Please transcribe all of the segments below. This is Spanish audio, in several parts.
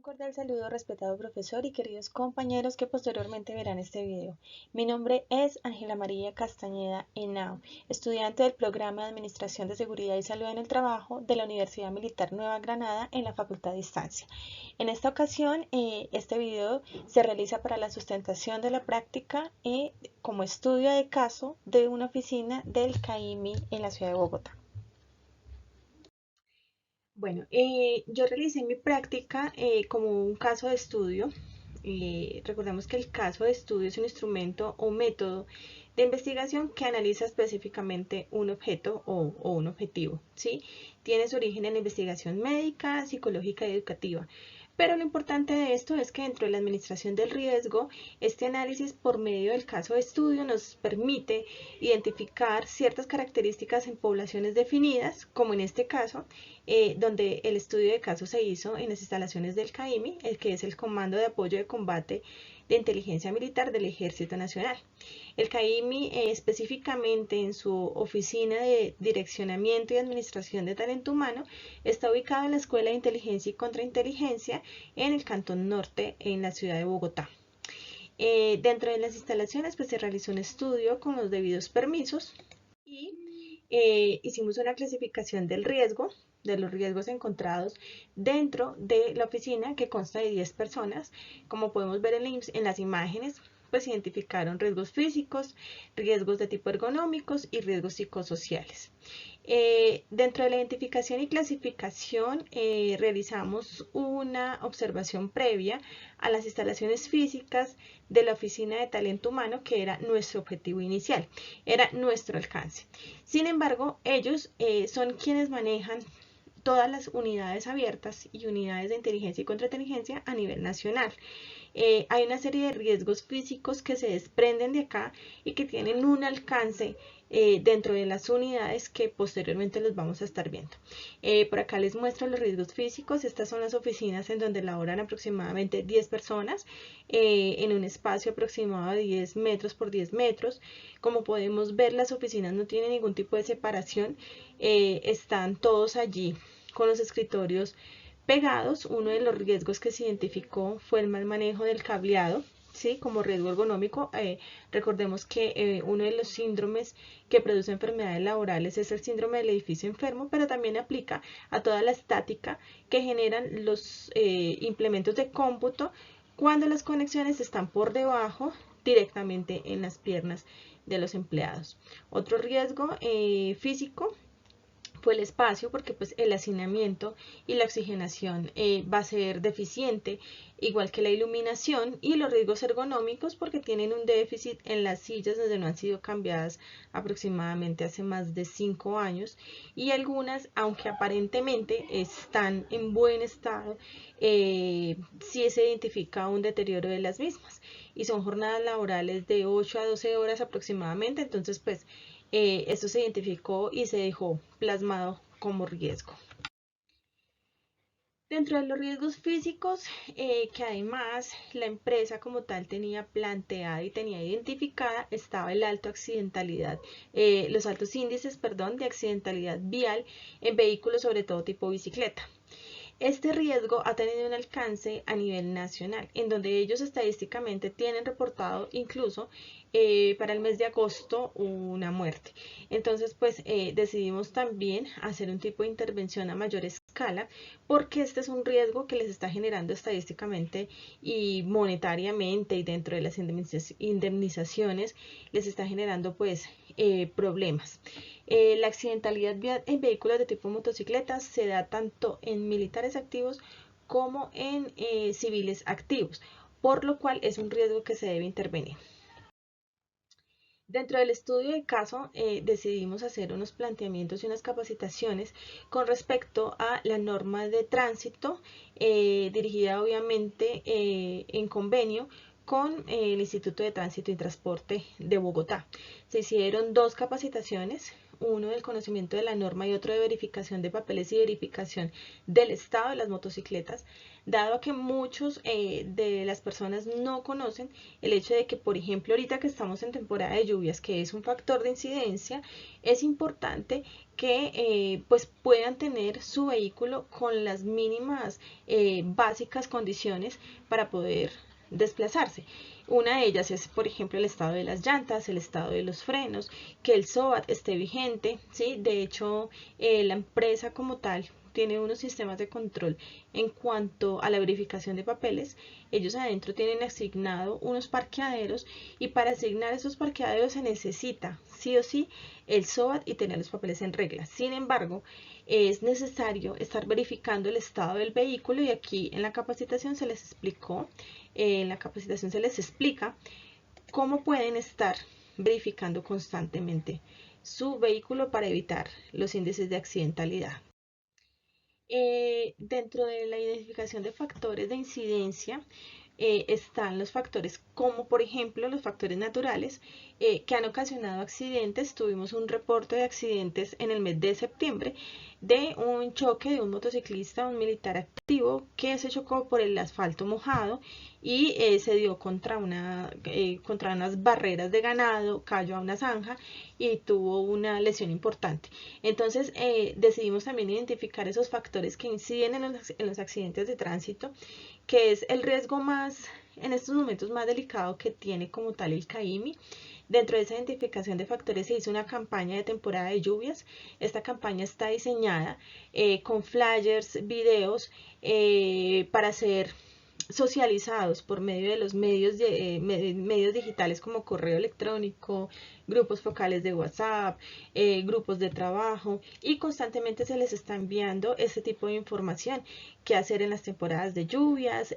cordial saludo, respetado profesor y queridos compañeros que posteriormente verán este video. Mi nombre es Ángela María Castañeda Henao, estudiante del programa de Administración de Seguridad y Salud en el Trabajo de la Universidad Militar Nueva Granada en la Facultad de Distancia. En esta ocasión, este video se realiza para la sustentación de la práctica como estudio de caso de una oficina del CAIMI en la ciudad de Bogotá. Bueno, yo realicé mi práctica como un caso de estudio. Recordemos que el caso de estudio es un instrumento o método de investigación que analiza específicamente un objeto o un objetivo, ¿sí? Tiene su origen en la investigación médica, psicológica y educativa. Pero lo importante de esto es que dentro de la administración del riesgo, este análisis por medio del caso de estudio nos permite identificar ciertas características en poblaciones definidas, como en este caso, donde el estudio de caso se hizo en las instalaciones del CAIMI, el que es el Comando de Apoyo de Combate de Inteligencia Militar del Ejército Nacional. El CAIMI específicamente en su oficina de direccionamiento y administración de talento humano está ubicado en la Escuela de Inteligencia y Contrainteligencia en el Cantón Norte en la ciudad de Bogotá. Dentro de las instalaciones pues se realizó un estudio con los debidos permisos y hicimos una clasificación del riesgo, de los riesgos encontrados dentro de la oficina que consta de 10 personas. Como podemos ver en las imágenes, pues identificaron riesgos físicos, riesgos de tipo ergonómicos y riesgos psicosociales. Dentro de la identificación y clasificación realizamos una observación previa a las instalaciones físicas de la Oficina de Talento Humano, que era nuestro objetivo inicial, era nuestro alcance. Sin embargo, ellos son quienes manejan todas las unidades abiertas y unidades de inteligencia y contrainteligencia a nivel nacional. Hay una serie de riesgos físicos que se desprenden de acá y que tienen un alcance dentro de las unidades que posteriormente los vamos a estar viendo. Por acá les muestro los riesgos físicos. Estas son las oficinas en donde laboran aproximadamente 10 personas en un espacio aproximado de 10 metros por 10 metros. Como podemos ver, las oficinas no tienen ningún tipo de separación, están todos allí con los escritorios pegados. Uno de los riesgos que se identificó fue el mal manejo del cableado, ¿sí? Como riesgo ergonómico. Recordemos que uno de los síndromes que produce enfermedades laborales es el síndrome del edificio enfermo, pero también aplica a toda la estática que generan los implementos de cómputo cuando las conexiones están por debajo directamente en las piernas de los empleados. Otro riesgo físico fue el espacio, porque pues el hacinamiento y la oxigenación va a ser deficiente, igual que la iluminación, y los riesgos ergonómicos porque tienen un déficit en las sillas donde no han sido cambiadas aproximadamente hace más de 5 años, y algunas, aunque aparentemente están en buen estado, sí se identifica un deterioro de las mismas, y son jornadas laborales de 8 a 12 horas aproximadamente. Entonces pues esto se identificó y se dejó plasmado como riesgo. Dentro de los riesgos físicos, que además la empresa como tal tenía planteada y tenía identificada, estaba el alto accidentalidad, los altos índices, perdón, de accidentalidad vial en vehículos, sobre todo tipo bicicleta. Este riesgo ha tenido un alcance a nivel nacional, en donde ellos estadísticamente tienen reportado incluso para el mes de agosto una muerte. Entonces, pues decidimos también hacer un tipo de intervención a mayor escala, porque este es un riesgo que les está generando estadísticamente y monetariamente, y dentro de las indemnizaciones les está generando pues problemas. La accidentalidad vial en vehículos de tipo motocicleta se da tanto en militares activos como en civiles activos, por lo cual es un riesgo que se debe intervenir. Dentro del estudio de caso decidimos hacer unos planteamientos y unas capacitaciones con respecto a la norma de tránsito, dirigida obviamente en convenio con el Instituto de Tránsito y Transporte de Bogotá. Se hicieron 2 capacitaciones, uno del conocimiento de la norma y otro de verificación de papeles y verificación del estado de las motocicletas, dado que muchos de las personas no conocen el hecho de que, por ejemplo, ahorita que estamos en temporada de lluvias, que es un factor de incidencia, es importante que pues puedan tener su vehículo con las mínimas básicas condiciones para poder desplazarse. Una de ellas es, por ejemplo, el estado de las llantas, el estado de los frenos, que el SOAT esté vigente, ¿sí? De hecho, la empresa como tal tiene unos sistemas de control en cuanto a la verificación de papeles. Ellos adentro tienen asignado unos parqueaderos y para asignar esos parqueaderos se necesita sí o sí el SOAT y tener los papeles en regla. Sin embargo, es necesario estar verificando el estado del vehículo y aquí en la capacitación se les explicó, en la capacitación se les explica cómo pueden estar verificando constantemente su vehículo para evitar los índices de accidentalidad. Dentro de la identificación de factores de incidencia están los factores como por ejemplo los factores naturales que han ocasionado accidentes. Tuvimos un reporte de accidentes en el mes de septiembre de un choque de un motociclista, un militar activo, que se chocó por el asfalto mojado y se dio contra unas barreras de ganado, cayó a una zanja y tuvo una lesión importante. Entonces decidimos también identificar esos factores que inciden en los accidentes de tránsito, que es el riesgo más, en estos momentos más delicado que tiene como tal el CAIMI. Dentro de esa identificación de factores se hizo una campaña de temporada de lluvias. Esta campaña está diseñada con flyers, videos para ser socializados por medio de los medios digitales como correo electrónico, grupos focales de WhatsApp, grupos de trabajo, y constantemente se les está enviando este tipo de información: qué hacer en las temporadas de lluvias.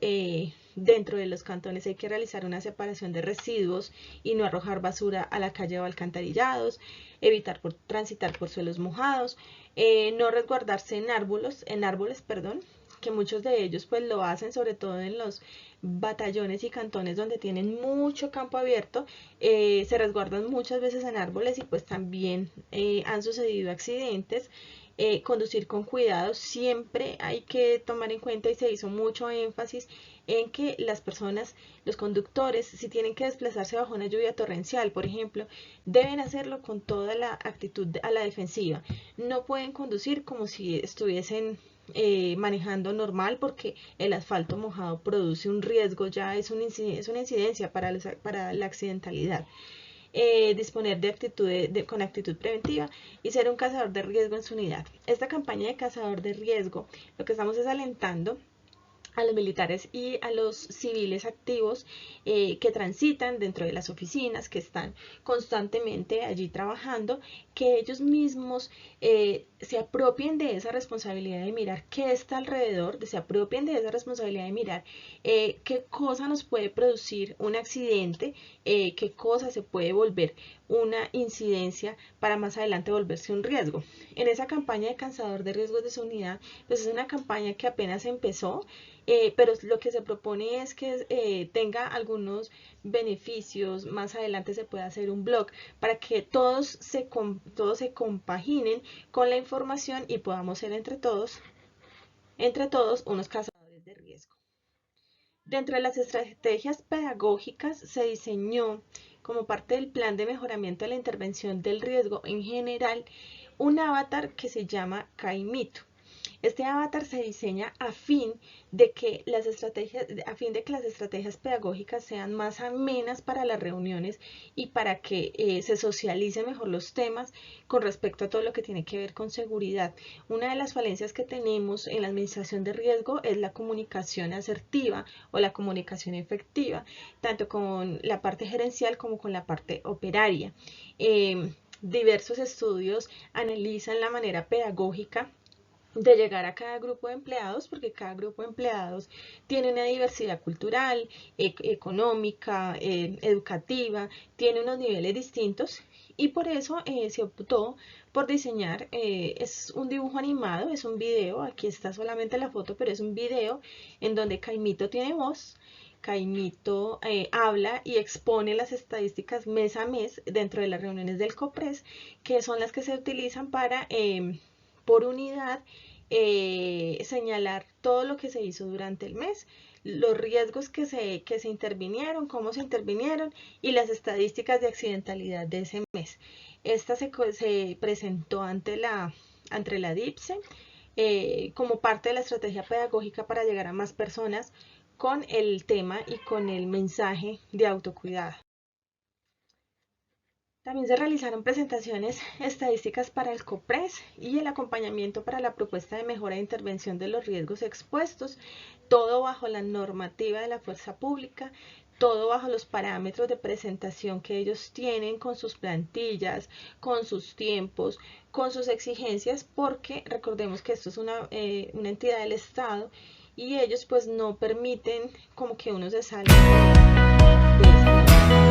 Dentro de los cantones hay que realizar una separación de residuos y no arrojar basura a la calle o alcantarillados, evitar transitar por suelos mojados, no resguardarse en árboles, perdón, que muchos de ellos pues lo hacen sobre todo en los batallones y cantones donde tienen mucho campo abierto. Se resguardan muchas veces en árboles y pues también han sucedido accidentes. Conducir con cuidado, siempre hay que tomar en cuenta, y se hizo mucho énfasis en que las personas, los conductores, si tienen que desplazarse bajo una lluvia torrencial, por ejemplo, deben hacerlo con toda la actitud a la defensiva. No pueden conducir como si estuviesen manejando normal, porque el asfalto mojado produce un riesgo, ya es una incidencia para la accidentalidad. Disponer de con actitud preventiva y ser un cazador de riesgo en su unidad. Esta campaña de cazador de riesgo, lo que estamos es alentando a los militares y a los civiles activos que transitan dentro de las oficinas, que están constantemente allí trabajando, que ellos mismos se apropien de esa responsabilidad de mirar qué está alrededor, se apropien de esa responsabilidad de mirar qué cosa nos puede producir un accidente, qué cosa se puede volver una incidencia para más adelante volverse un riesgo. En esa campaña de cazador de riesgos de su unidad, pues es una campaña que apenas empezó, pero lo que se propone es que tenga algunos beneficios. Más adelante se puede hacer un blog para que todos se compaginen con la información y podamos ser entre todos unos cazadores de riesgo. Dentro de las estrategias pedagógicas se diseñó, como parte del plan de mejoramiento de la intervención del riesgo en general, un avatar que se llama Caimito. Este avatar se diseña a fin de que las estrategias pedagógicas sean más amenas para las reuniones y para que se socialicen mejor los temas con respecto a todo lo que tiene que ver con seguridad. Una de las falencias que tenemos en la administración de riesgo es la comunicación asertiva o la comunicación efectiva, tanto con la parte gerencial como con la parte operaria. Diversos estudios analizan la manera pedagógica de llegar a cada grupo de empleados, porque cada grupo de empleados tiene una diversidad cultural, económica, educativa, tiene unos niveles distintos, y por eso se optó por diseñar, es un dibujo animado, es un video, aquí está solamente la foto, pero es un video en donde Caimito tiene voz, Caimito habla y expone las estadísticas mes a mes dentro de las reuniones del COPRES, que son las que se utilizan para, por unidad, señalar todo lo que se hizo durante el mes, los riesgos que se intervinieron, cómo se intervinieron y las estadísticas de accidentalidad de ese mes. Esta se presentó ante la DIPSE como parte de la estrategia pedagógica para llegar a más personas con el tema y con el mensaje de autocuidado. También se realizaron presentaciones estadísticas para el COPRES y el acompañamiento para la propuesta de mejora de intervención de los riesgos expuestos, todo bajo la normativa de la fuerza pública, todo bajo los parámetros de presentación que ellos tienen con sus plantillas, con sus tiempos, con sus exigencias, porque recordemos que esto es una entidad del Estado y ellos pues no permiten como que uno se salga de esa norma.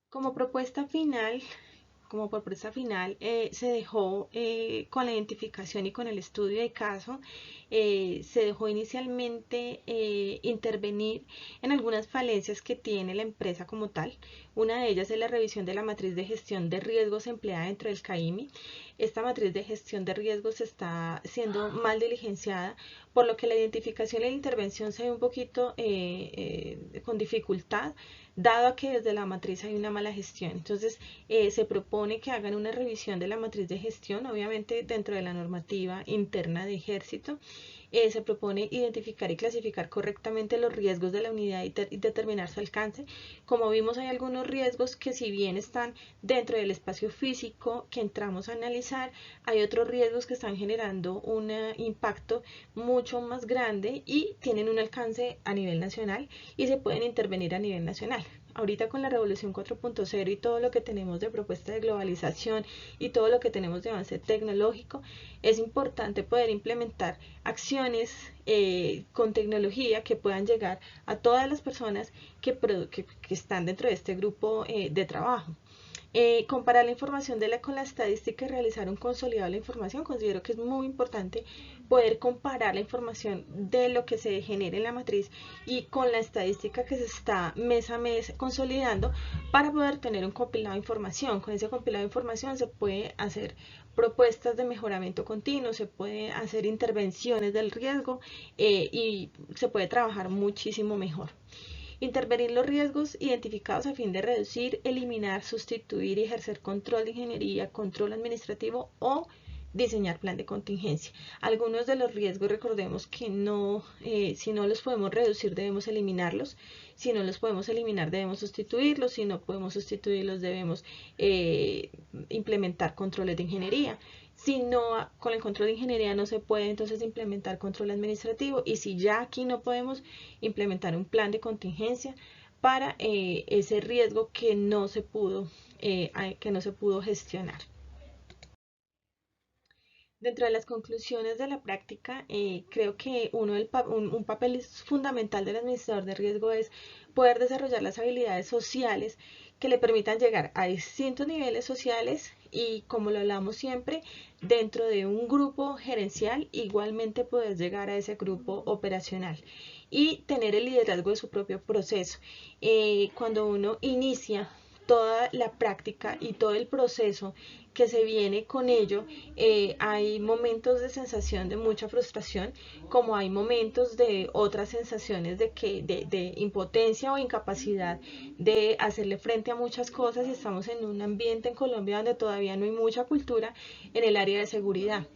Como propuesta final, se dejó con la identificación y con el estudio de caso, se dejó inicialmente intervenir en algunas falencias que tiene la empresa como tal. Una de ellas es la revisión de la matriz de gestión de riesgos empleada dentro del CAIMI. Esta matriz de gestión de riesgos está siendo mal diligenciada, por lo que la identificación y la intervención se ve un poquito con dificultad, dado a que desde la matriz hay una mala gestión. Entonces, se propone que hagan una revisión de la matriz de gestión, obviamente dentro de la normativa interna de Ejército. Se propone identificar y clasificar correctamente los riesgos de la unidad y determinar su alcance. Como vimos, hay algunos riesgos que, si bien están dentro del espacio físico que entramos a analizar, hay otros riesgos que están generando un impacto mucho más grande y tienen un alcance a nivel nacional y se pueden intervenir a nivel nacional. Ahorita con la revolución 4.0 y todo lo que tenemos de propuesta de globalización y todo lo que tenemos de avance tecnológico, es importante poder implementar acciones con tecnología que puedan llegar a todas las personas que están dentro de este grupo de trabajo. Comparar la información con la estadística y realizar un consolidado de la información. Considero que es muy importante poder comparar la información de lo que se genera en la matriz y con la estadística que se está mes a mes consolidando para poder tener un compilado de información. Con ese compilado de información se puede hacer propuestas de mejoramiento continuo, se puede hacer intervenciones del riesgo y se puede trabajar muchísimo mejor. Intervenir los riesgos identificados a fin de reducir, eliminar, sustituir y ejercer control de ingeniería, control administrativo o diseñar plan de contingencia. Algunos de los riesgos, recordemos que no, si no los podemos reducir, debemos eliminarlos. Si no los podemos eliminar, debemos sustituirlos. Si no podemos sustituirlos, debemos implementar controles de ingeniería. Si no, con el control de ingeniería no se puede, entonces implementar control administrativo. Y si ya aquí no podemos, implementar un plan de contingencia para ese riesgo que no se pudo gestionar. Dentro de las conclusiones de la práctica, creo que un papel fundamental del administrador de riesgo es poder desarrollar las habilidades sociales que le permitan llegar a distintos niveles sociales y, como lo hablamos siempre, dentro de un grupo gerencial, igualmente poder llegar a ese grupo operacional y tener el liderazgo de su propio proceso. Cuando uno inicia toda la práctica y todo el proceso que se viene con ello, hay momentos de sensación de mucha frustración, como hay momentos de otras sensaciones de impotencia o incapacidad de hacerle frente a muchas cosas, y estamos en un ambiente en Colombia donde todavía no hay mucha cultura en el área de seguridad.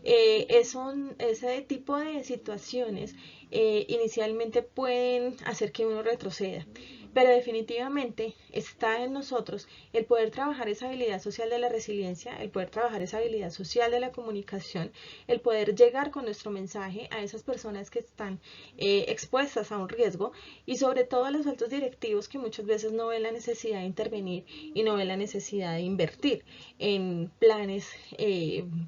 Ese tipo de situaciones inicialmente pueden hacer que uno retroceda, pero definitivamente está en nosotros el poder trabajar esa habilidad social de la resiliencia, el poder trabajar esa habilidad social de la comunicación, el poder llegar con nuestro mensaje a esas personas que están expuestas a un riesgo, y sobre todo a los altos directivos que muchas veces no ven la necesidad de intervenir y no ven la necesidad de invertir en planes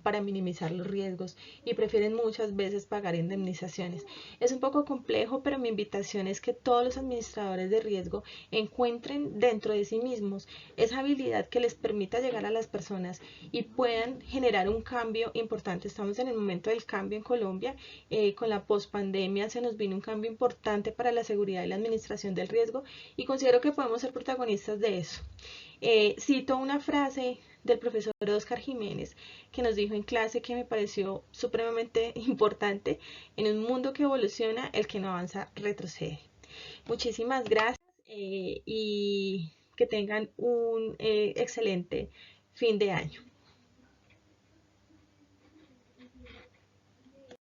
para minimizar los riesgos y prefieren muchas veces pagar indemnizaciones. Es un poco complejo, pero mi invitación es que todos los administradores de riesgo encuentren dentro de sí mismos esa habilidad que les permita llegar a las personas y puedan generar un cambio importante. Estamos en el momento del cambio en Colombia. Con la pospandemia se nos vino un cambio importante para la seguridad y la administración del riesgo, y considero que podemos ser protagonistas de eso. Cito una frase del profesor Oscar Jiménez, que nos dijo en clase, que me pareció supremamente importante: en un mundo que evoluciona, el que no avanza retrocede. Muchísimas gracias y que tengan un excelente fin de año.